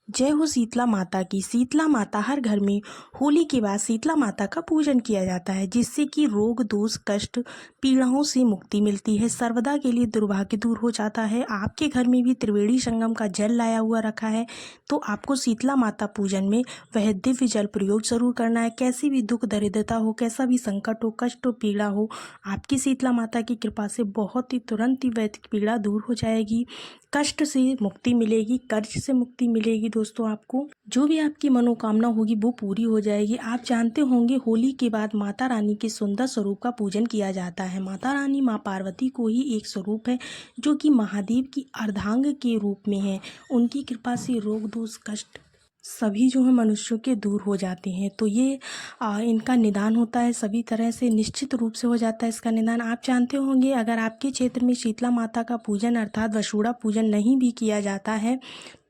जय हो शीतला माता की। शीतला माता हर घर में होली के बाद शीतला माता का पूजन किया जाता है, जिससे कि रोग दोष कष्ट पीड़ाओं से मुक्ति मिलती है। सर्वदा के लिए दुर्भाग्य दूर हो जाता है। आपके घर में भी त्रिवेणी संगम का जल लाया हुआ रखा है, तो आपको शीतला माता पूजन में वह दिव्य जल प्रयोग जरूर करना है। कैसी भी दुख दरिद्रता हो, कैसा भी संकट हो, कष्ट हो, पीड़ा हो, आपकी शीतला माता की कृपा से बहुत ही तुरंत ही वह पीड़ा दूर हो जाएगी। कष्ट से मुक्ति मिलेगी, कर्ज से मुक्ति मिलेगी। दोस्तों, आपको जो भी आपकी मनोकामना होगी वो पूरी हो जाएगी। आप जानते होंगे, होली के बाद माता रानी के सुंदर स्वरूप का पूजन किया जाता है। माता रानी माँ पार्वती को ही एक स्वरूप है जो कि महादेव की अर्धांग के रूप में है। उनकी कृपा से रोग दोष कष्ट सभी जो है मनुष्यों के दूर हो जाते हैं। तो ये इनका निदान होता है, सभी तरह से निश्चित रूप से हो जाता है इसका निदान। आप जानते होंगे, अगर आपके क्षेत्र में शीतला माता का पूजन अर्थात वसुड़ा पूजन नहीं भी किया जाता है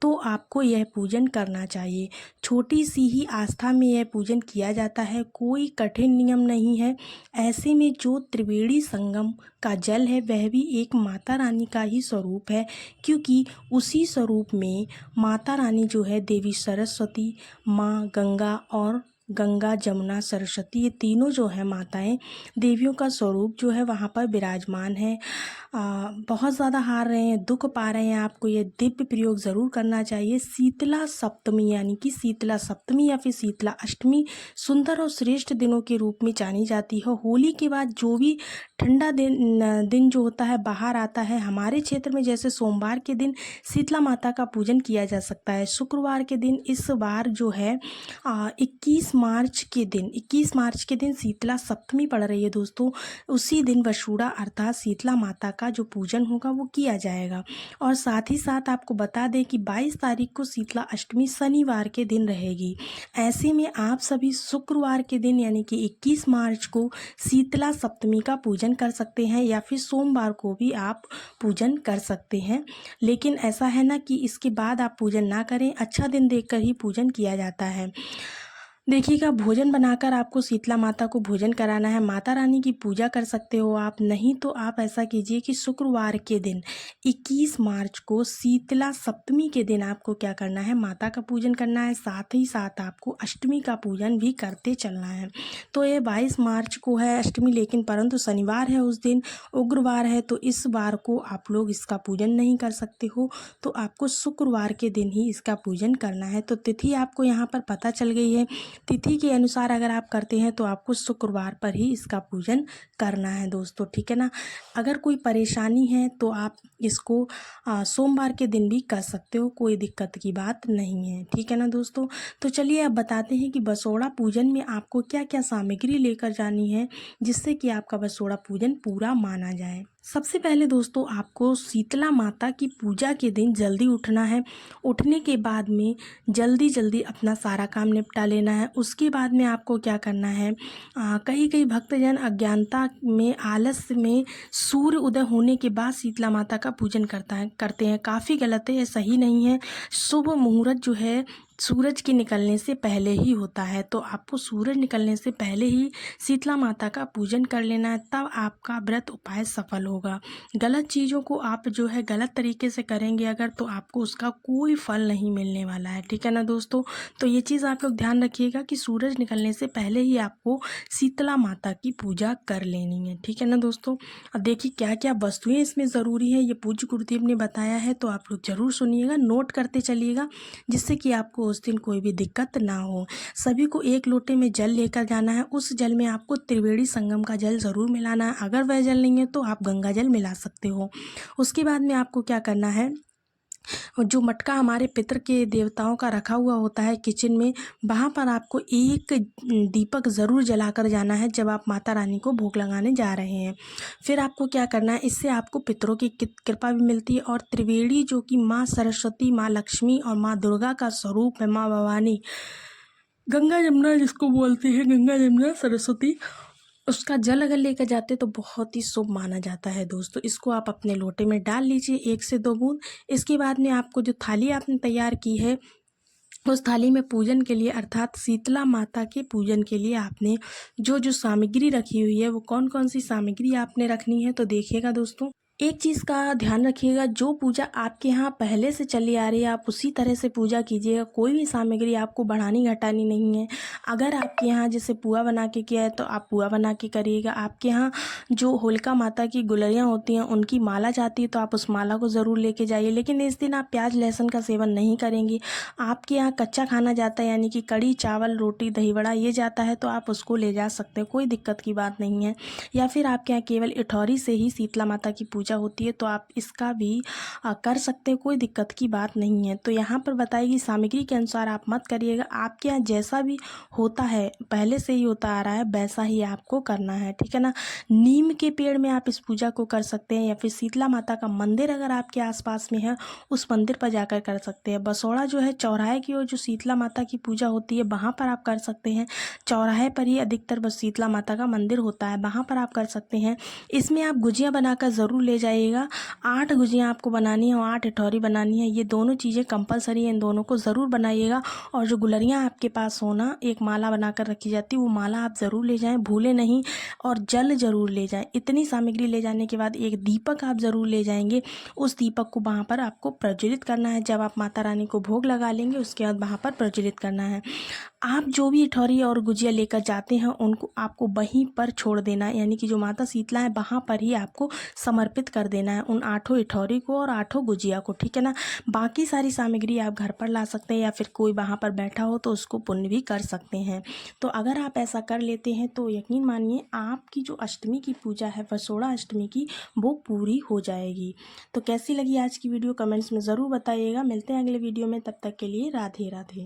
तो आपको यह पूजन करना चाहिए। छोटी सी ही आस्था में यह पूजन किया जाता है, कोई कठिन नियम नहीं है। ऐसे में जो त्रिवेणी संगम का जल है वह भी एक माता रानी का ही स्वरूप है, क्योंकि उसी स्वरूप में माता रानी जो है देवी सरस्वती, माँ गंगा और गंगा जमुना सरस्वती, ये तीनों जो है माताएं देवियों का स्वरूप जो है वहाँ पर विराजमान है। बहुत ज़्यादा हार रहे हैं, दुख पा रहे हैं, आपको ये दिव्य प्रयोग ज़रूर करना चाहिए। शीतला सप्तमी यानी कि शीतला सप्तमी या फिर शीतला अष्टमी सुंदर और श्रेष्ठ दिनों के रूप में जानी जाती है। होली के बाद जो भी ठंडा दिन जो होता है बाहर आता है। हमारे क्षेत्र में जैसे सोमवार के दिन शीतला माता का पूजन किया जा सकता है। शुक्रवार के दिन इस बार जो है 21 मार्च के दिन शीतला सप्तमी पड़ रही है दोस्तों। उसी दिन वसुड़ा अर्थात शीतला माता का जो पूजन होगा वो किया जाएगा। और साथ ही साथ आपको बता दें कि 22 तारीख को शीतला अष्टमी शनिवार के दिन रहेगी। ऐसे में आप सभी शुक्रवार के दिन यानी कि 21 मार्च को शीतला सप्तमी का पूजन कर सकते हैं, या फिर सोमवार को भी आप पूजन कर सकते हैं। लेकिन ऐसा है ना कि इसके बाद आप पूजन ना करें, अच्छा दिन देखकर ही पूजन किया जाता है। देखिएगा, भोजन बनाकर आपको शीतला माता को भोजन कराना है। माता रानी की पूजा कर सकते हो आप, नहीं तो आप ऐसा कीजिए कि शुक्रवार के दिन 21 मार्च को शीतला सप्तमी के दिन आपको क्या करना है, माता का पूजन करना है। साथ ही साथ आपको अष्टमी का पूजन भी करते चलना है। तो ये 22 मार्च को है अष्टमी, लेकिन परंतु शनिवार है, उस दिन उग्रवार है, तो इस बार को आप लोग इसका पूजन नहीं कर सकते हो। तो आपको शुक्रवार के दिन ही इसका पूजन करना है। तो तिथि आपको यहाँ पर पता चल गई है। तिथि के अनुसार अगर आप करते हैं तो आपको शुक्रवार पर ही इसका पूजन करना है दोस्तों, ठीक है ना। अगर कोई परेशानी है तो आप इसको सोमवार के दिन भी कर सकते हो, कोई दिक्कत की बात नहीं है, ठीक है ना दोस्तों। तो चलिए अब बताते हैं कि बसोड़ा पूजन में आपको क्या क्या सामग्री लेकर जानी है, जिससे कि आपका बसोड़ा पूजन पूरा माना जाए। सबसे पहले दोस्तों, आपको शीतला माता की पूजा के दिन जल्दी उठना है। उठने के बाद में जल्दी जल्दी अपना सारा काम निपटा लेना है। उसके बाद में आपको क्या करना है, कई भक्तजन अज्ञानता में आलस में सूर्य उदय होने के बाद शीतला माता का पूजन करते हैं। काफ़ी गलत है, ये सही नहीं है। शुभ मुहूर्त जो है सूरज के निकलने से पहले ही होता है, तो आपको सूरज निकलने से पहले ही शीतला माता का पूजन कर लेना है, तब आपका व्रत उपाय सफल होगा। गलत चीज़ों को आप जो है गलत तरीके से करेंगे अगर, तो आपको उसका कोई फल नहीं मिलने वाला है, ठीक है ना दोस्तों। तो ये चीज़ आप लोग ध्यान रखिएगा कि सूरज निकलने से पहले ही आपको शीतला माता की पूजा कर लेनी है, ठीक है ना दोस्तों। अब देखिए क्या क्या वस्तुएं इसमें ज़रूरी है, ये पूज्य गुरुदेव ने बताया है, तो आप लोग ज़रूर सुनिएगा, नोट करते चलिएगा, जिससे कि आपको उस दिन कोई भी दिक्कत ना हो। सभी को एक लोटे में जल लेकर जाना है। उस जल में आपको त्रिवेणी संगम का जल ज़रूर मिलाना है। अगर वह जल नहीं है तो आप गंगा जल मिला सकते हो। उसके बाद में आपको क्या करना है, जो मटका हमारे पितर के देवताओं का रखा हुआ होता है किचन में, वहाँ पर आपको एक दीपक ज़रूर जलाकर जाना है जब आप माता रानी को भोग लगाने जा रहे हैं। फिर आपको क्या करना है, इससे आपको पितरों की कृपा भी मिलती है। और त्रिवेणी जो कि माँ सरस्वती, माँ लक्ष्मी और माँ दुर्गा का स्वरूप है, माँ भवानी, गंगा जमुना जिसको बोलते हैं, गंगा जमुना सरस्वती, उसका जल अगर लेकर जाते तो बहुत ही शुभ माना जाता है दोस्तों। इसको आप अपने लोटे में डाल लीजिए 1 से 2 बूंद। इसके बाद में आपको जो थाली आपने तैयार की है, उस थाली में पूजन के लिए अर्थात शीतला माता के पूजन के लिए आपने जो जो सामग्री रखी हुई है, वो कौन कौन सी सामग्री आपने रखनी है, तो देखिएगा दोस्तों। एक चीज़ का ध्यान रखिएगा, जो पूजा आपके यहाँ पहले से चली आ रही है आप उसी तरह से पूजा कीजिएगा। कोई भी सामग्री आपको बढ़ानी घटानी नहीं है। अगर आपके यहाँ जैसे पुआ बना के किया है तो आप पुआ बना के करिएगा। आपके यहाँ जो होलिका माता की गुलरियाँ होती हैं उनकी माला जाती है तो आप उस माला को ज़रूर लेके जाइए, लेकिन इस दिन आप प्याज लहसुन का सेवन नहीं करेंगे। आपके यहाँ कच्चा खाना जाता है यानी कि कढ़ी चावल रोटी दही बड़ा ये जाता है तो आप उसको ले जा सकते हैं, कोई दिक्कत की बात नहीं है। या फिर आपके यहाँ केवल इठौरी से ही शीतला माता की पूजा होती है तो आप इसका भी कर सकते हैं, कोई दिक्कत की बात नहीं है। तो यहाँ पर बताएगी सामग्री के अनुसार आप मत करिएगा। आपके यहाँ जैसा भी होता है पहले से ही होता आ रहा है वैसा ही आपको करना है, ठीक है ना। नीम के पेड़ में आप इस पूजा को कर सकते हैं या फिर शीतला माता का मंदिर अगर आपके आसपास में है उस मंदिर पर जाकर कर सकते हैं। बसोड़ा जो है चौराहे की ओर जो शीतला माता की पूजा होती है वहाँ पर आप कर सकते हैं। चौराहे पर ही अधिकतर बस शीतला माता का मंदिर होता है, वहाँ पर आप कर सकते हैं। इसमें आप गुजिया बनाकर ज़रूर ले जाइएगा। 8 गुजिया आपको बनानी है और 8 इठौरी बनानी है, ये दोनों चीज़ें कंपलसरी है, इन दोनों को ज़रूर बनाइएगा। और जो गुलरियाँ आपके पास हो ना, एक माला बनाकर रखी जाती है, वो माला आप ज़रूर ले जाएं, भूलें नहीं। और जल ज़रूर ले जाएं। इतनी सामग्री ले जाने के बाद एक दीपक आप ज़रूर ले जाएंगे। उस दीपक को वहाँ पर आपको प्रज्वलित करना है। जब आप माता रानी को भोग लगा लेंगे उसके बाद वहाँ पर प्रज्वलित करना है। आप जो भी इठौरी और गुजिया लेकर जाते हैं उनको आपको वहीं पर छोड़ देना है, यानी कि जो माता शीतला है वहाँ पर ही आपको समर्पित कर देना है उन 8 इठौरी को और 8 गुजिया को, ठीक है ना। बाकी सारी सामग्री आप घर पर ला सकते हैं या फिर कोई वहाँ पर बैठा हो तो उसको पुण्य भी कर सकते हैं। तो अगर आप ऐसा कर लेते हैं तो यकीन मानिए आपकी जो अष्टमी की पूजा है वसोड़ा अष्टमी की वो पूरी हो जाएगी। तो कैसी लगी आज की वीडियो कमेंट्स में ज़रूर बताइएगा। मिलते हैं अगले वीडियो में, तब तक के लिए राधे राधे।